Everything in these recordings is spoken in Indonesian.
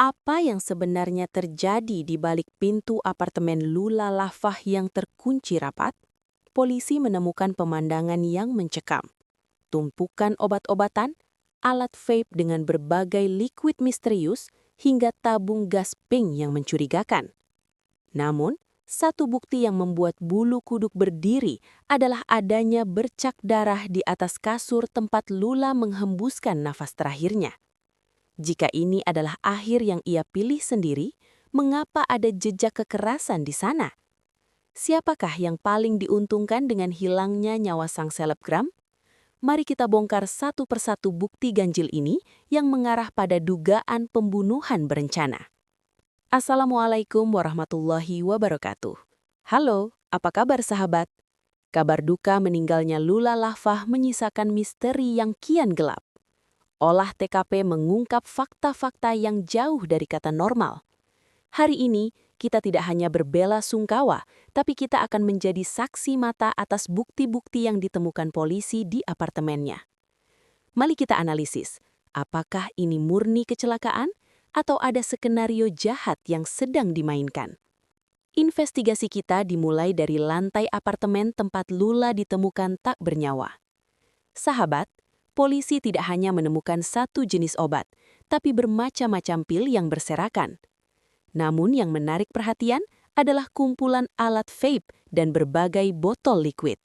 Apa yang sebenarnya terjadi di balik pintu apartemen Lula Lafah yang terkunci rapat? Polisi menemukan pemandangan yang mencekam. Tumpukan obat-obatan, alat vape dengan berbagai liquid misterius, hingga tabung gas pink yang mencurigakan. Namun, satu bukti yang membuat bulu kuduk berdiri adalah adanya bercak darah di atas kasur tempat Lula menghembuskan nafas terakhirnya. Jika ini adalah akhir yang ia pilih sendiri, mengapa ada jejak kekerasan di sana? Siapakah yang paling diuntungkan dengan hilangnya nyawa sang selebgram? Mari kita bongkar satu persatu bukti ganjil ini yang mengarah pada dugaan pembunuhan berencana. Assalamualaikum warahmatullahi wabarakatuh. Halo, apa kabar sahabat? Kabar duka meninggalnya Lula Lafah menyisakan misteri yang kian gelap. Olah TKP mengungkap fakta-fakta yang jauh dari kata normal. Hari ini, kita tidak hanya berbela sungkawa, tapi kita akan menjadi saksi mata atas bukti-bukti yang ditemukan polisi di apartemennya. Mari kita analisis, apakah ini murni kecelakaan atau ada skenario jahat yang sedang dimainkan? Investigasi kita dimulai dari lantai apartemen tempat Lula ditemukan tak bernyawa. Sahabat, polisi tidak hanya menemukan satu jenis obat, tapi bermacam-macam pil yang berserakan. Namun yang menarik perhatian adalah kumpulan alat vape dan berbagai botol liquid.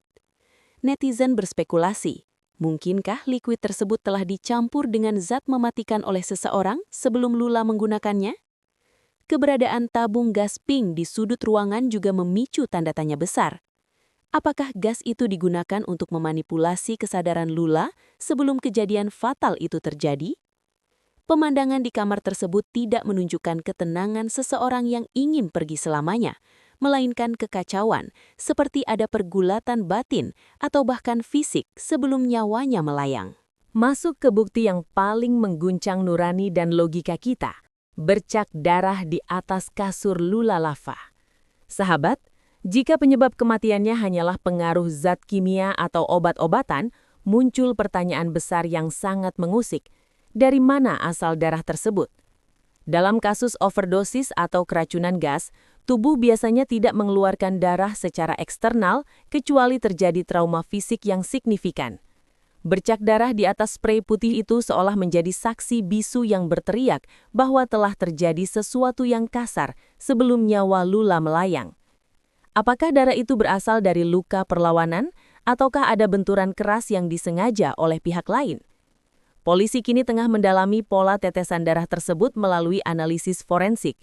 Netizen berspekulasi, mungkinkah liquid tersebut telah dicampur dengan zat mematikan oleh seseorang sebelum Lula menggunakannya? Keberadaan tabung gas pink di sudut ruangan juga memicu tanda tanya besar. Apakah gas itu digunakan untuk memanipulasi kesadaran Lula sebelum kejadian fatal itu terjadi? Pemandangan di kamar tersebut tidak menunjukkan ketenangan seseorang yang ingin pergi selamanya, melainkan kekacauan, seperti ada pergulatan batin atau bahkan fisik sebelum nyawanya melayang. Masuk ke bukti yang paling mengguncang nurani dan logika kita, bercak darah di atas kasur Lula Lafah. Sahabat, jika penyebab kematiannya hanyalah pengaruh zat kimia atau obat-obatan, muncul pertanyaan besar yang sangat mengusik. Dari mana asal darah tersebut? Dalam kasus overdosis atau keracunan gas, tubuh biasanya tidak mengeluarkan darah secara eksternal kecuali terjadi trauma fisik yang signifikan. Bercak darah di atas sprei putih itu seolah menjadi saksi bisu yang berteriak bahwa telah terjadi sesuatu yang kasar sebelum nyawa Lula melayang. Apakah darah itu berasal dari luka perlawanan ataukah ada benturan keras yang disengaja oleh pihak lain? Polisi kini tengah mendalami pola tetesan darah tersebut melalui analisis forensik.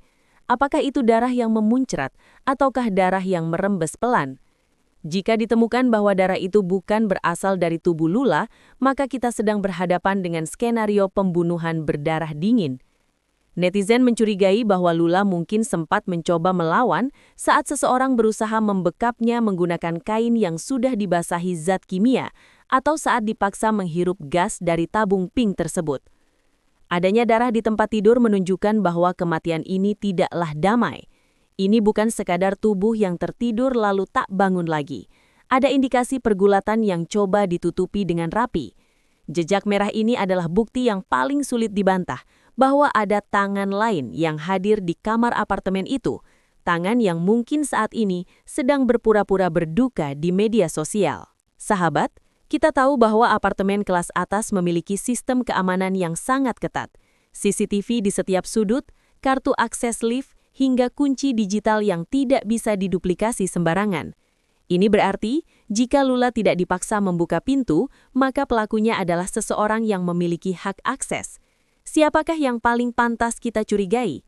Apakah itu darah yang memuncrat ataukah darah yang merembes pelan? Jika ditemukan bahwa darah itu bukan berasal dari tubuh Lula, maka kita sedang berhadapan dengan skenario pembunuhan berdarah dingin. Netizen mencurigai bahwa Lula mungkin sempat mencoba melawan saat seseorang berusaha membekapnya menggunakan kain yang sudah dibasahi zat kimia, atau saat dipaksa menghirup gas dari tabung pink tersebut. Adanya darah di tempat tidur menunjukkan bahwa kematian ini tidaklah damai. Ini bukan sekadar tubuh yang tertidur lalu tak bangun lagi. Ada indikasi pergulatan yang coba ditutupi dengan rapi. Jejak merah ini adalah bukti yang paling sulit dibantah bahwa ada tangan lain yang hadir di kamar apartemen itu. Tangan yang mungkin saat ini sedang berpura-pura berduka di media sosial. Sahabat, kita tahu bahwa apartemen kelas atas memiliki sistem keamanan yang sangat ketat. CCTV di setiap sudut, kartu akses lift, hingga kunci digital yang tidak bisa diduplikasi sembarangan. Ini berarti, jika Lula tidak dipaksa membuka pintu, maka pelakunya adalah seseorang yang memiliki hak akses. Siapakah yang paling pantas kita curigai?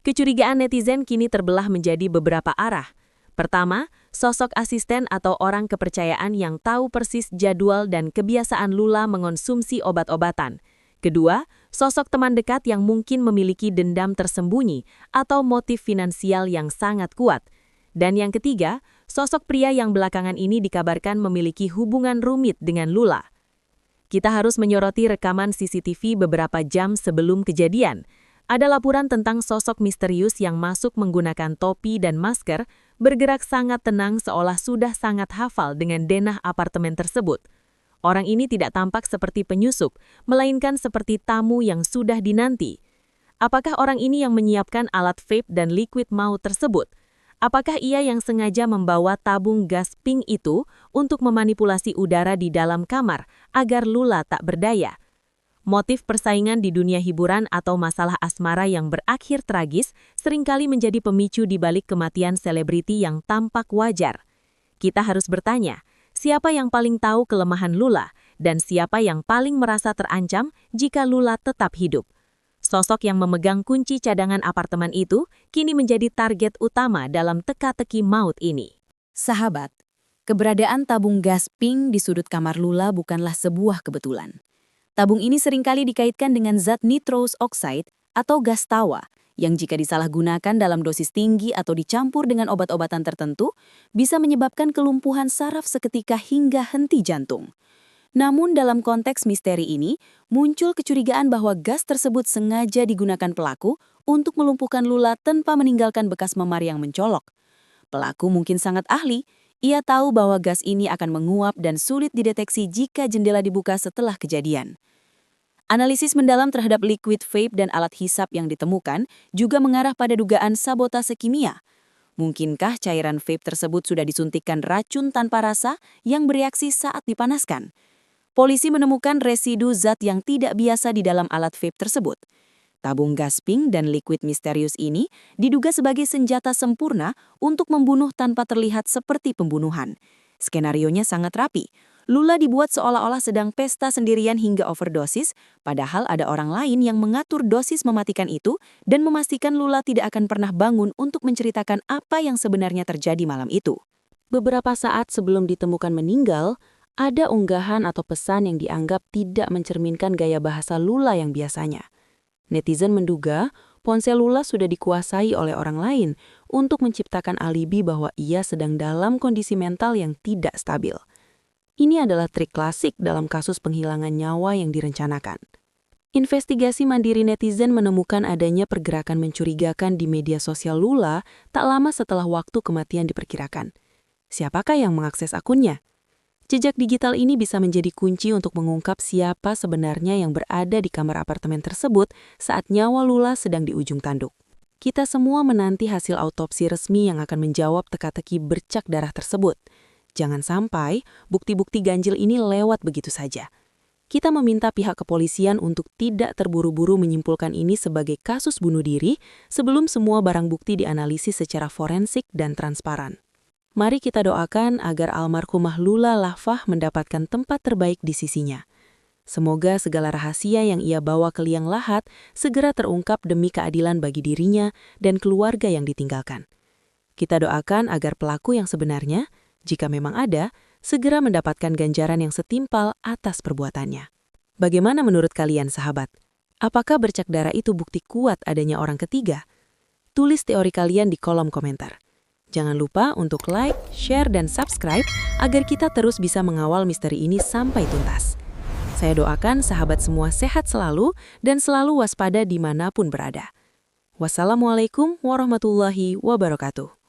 Kecurigaan netizen kini terbelah menjadi beberapa arah. Pertama, sosok asisten atau orang kepercayaan yang tahu persis jadwal dan kebiasaan Lula mengonsumsi obat-obatan. Kedua, sosok teman dekat yang mungkin memiliki dendam tersembunyi atau motif finansial yang sangat kuat. Dan yang ketiga, sosok pria yang belakangan ini dikabarkan memiliki hubungan rumit dengan Lula. Kita harus menyoroti rekaman CCTV beberapa jam sebelum kejadian. Ada laporan tentang sosok misterius yang masuk menggunakan topi dan masker, bergerak sangat tenang seolah sudah sangat hafal dengan denah apartemen tersebut. Orang ini tidak tampak seperti penyusup, melainkan seperti tamu yang sudah dinanti. Apakah orang ini yang menyiapkan alat vape dan liquid maut tersebut? Apakah ia yang sengaja membawa tabung gas pink itu untuk memanipulasi udara di dalam kamar agar Lula tak berdaya? Motif persaingan di dunia hiburan atau masalah asmara yang berakhir tragis seringkali menjadi pemicu di balik kematian selebriti yang tampak wajar. Kita harus bertanya, siapa yang paling tahu kelemahan Lula dan siapa yang paling merasa terancam jika Lula tetap hidup? Sosok yang memegang kunci cadangan apartemen itu kini menjadi target utama dalam teka-teki maut ini. Sahabat, keberadaan tabung gas pink di sudut kamar Lula bukanlah sebuah kebetulan. Tabung ini seringkali dikaitkan dengan zat nitrous oxide atau gas tawa yang jika disalahgunakan dalam dosis tinggi atau dicampur dengan obat-obatan tertentu bisa menyebabkan kelumpuhan saraf seketika hingga henti jantung. Namun dalam konteks misteri ini, muncul kecurigaan bahwa gas tersebut sengaja digunakan pelaku untuk melumpuhkan Lula tanpa meninggalkan bekas memar yang mencolok. Pelaku mungkin sangat ahli, ia tahu bahwa gas ini akan menguap dan sulit dideteksi jika jendela dibuka setelah kejadian. Analisis mendalam terhadap liquid vape dan alat hisap yang ditemukan juga mengarah pada dugaan sabotase kimia. Mungkinkah cairan vape tersebut sudah disuntikkan racun tanpa rasa yang bereaksi saat dipanaskan? Polisi menemukan residu zat yang tidak biasa di dalam alat vape tersebut. Tabung gas pink dan liquid misterius ini diduga sebagai senjata sempurna untuk membunuh tanpa terlihat seperti pembunuhan. Skenarionya sangat rapi. Lula dibuat seolah-olah sedang pesta sendirian hingga overdosis, padahal ada orang lain yang mengatur dosis mematikan itu dan memastikan Lula tidak akan pernah bangun untuk menceritakan apa yang sebenarnya terjadi malam itu. Beberapa saat sebelum ditemukan meninggal, ada unggahan atau pesan yang dianggap tidak mencerminkan gaya bahasa Lula yang biasanya. Netizen menduga ponsel Lula sudah dikuasai oleh orang lain untuk menciptakan alibi bahwa ia sedang dalam kondisi mental yang tidak stabil. Ini adalah trik klasik dalam kasus penghilangan nyawa yang direncanakan. Investigasi mandiri netizen menemukan adanya pergerakan mencurigakan di media sosial Lula tak lama setelah waktu kematian diperkirakan. Siapakah yang mengakses akunnya? Jejak digital ini bisa menjadi kunci untuk mengungkap siapa sebenarnya yang berada di kamar apartemen tersebut saat nyawa Lula sedang di ujung tanduk. Kita semua menanti hasil autopsi resmi yang akan menjawab teka-teki bercak darah tersebut. Jangan sampai bukti-bukti ganjil ini lewat begitu saja. Kita meminta pihak kepolisian untuk tidak terburu-buru menyimpulkan ini sebagai kasus bunuh diri sebelum semua barang bukti dianalisis secara forensik dan transparan. Mari kita doakan agar almarhumah Lula Lafah mendapatkan tempat terbaik di sisinya. Semoga segala rahasia yang ia bawa ke liang lahat segera terungkap demi keadilan bagi dirinya dan keluarga yang ditinggalkan. Kita doakan agar pelaku yang sebenarnya, jika memang ada, segera mendapatkan ganjaran yang setimpal atas perbuatannya. Bagaimana menurut kalian, sahabat? Apakah bercak darah itu bukti kuat adanya orang ketiga? Tulis teori kalian di kolom komentar. Jangan lupa untuk like, share, dan subscribe agar kita terus bisa mengawal misteri ini sampai tuntas. Saya doakan sahabat semua sehat selalu dan selalu waspada dimanapun berada. Wassalamualaikum warahmatullahi wabarakatuh.